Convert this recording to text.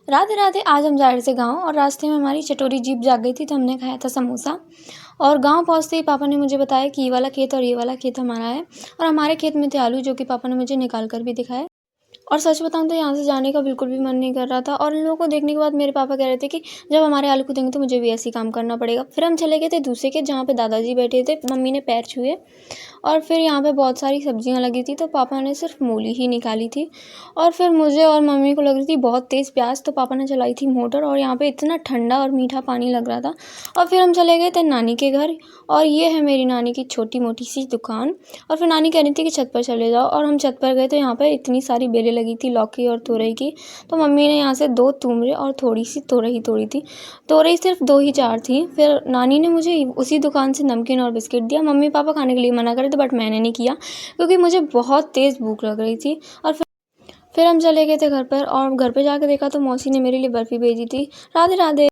राधे राधे। आज हम जा रहे थे गाँव और रास्ते में हमारी चटोरी जीभ जाग गई थी, तो हमने खाया था समोसा। और गाँव पहुँचते ही पापा ने मुझे बताया कि ये वाला खेत और ये वाला खेत हमारा है, और हमारे खेत में थे आलू, जो कि पापा ने मुझे निकाल कर भी दिखाए। और सच बताऊँ तो यहाँ से जाने का बिल्कुल भी मन नहीं कर रहा था, और इन लोगों को देखने के बाद मेरे पापा कह रहे थे कि जब हमारे आलू कूदेंगे तो मुझे भी ऐसे ही काम करना पड़ेगा। फिर हम चले गए थे दूसरे खेत, जहाँ पे दादाजी बैठे थे, मम्मी ने पैर छुए। और फिर यहाँ पे बहुत सारी सब्जियाँ लगी थी, तो पापा ने सिर्फ मूली ही निकाली थी। और फिर मुझे और मम्मी को लग रही थी बहुत तेज़ प्यास, तो पापा ने चलाई थी मोटर, और यहाँ पे इतना ठंडा और मीठा पानी लग रहा था। और फिर हम चले गए थे नानी के घर, और ये है मेरी नानी की छोटी मोटी सी दुकान। और फिर नानी कह रही थी कि छत पर चले जाओ, और हम छत पर गए तो यहाँ पर इतनी सारी बेलें लगी थी लौकी और तोरई की। तो मम्मी ने यहाँ से 2 तुमरे और थोड़ी सी तोरई तोड़ी थी। तोरई सिर्फ 2 ही 4 थी। फिर नानी ने मुझे उसी दुकान से नमकीन और बिस्किट दिया। मम्मी पापा खाने के लिए मना करे थे, बट मैंने नहीं किया, क्योंकि मुझे बहुत तेज़ भूख लग रही थी। और फिर हम चले गए थे घर पर, और घर पे जाके देखा तो मौसी ने मेरे लिए बर्फ़ी भेजी थी। राधे राधे।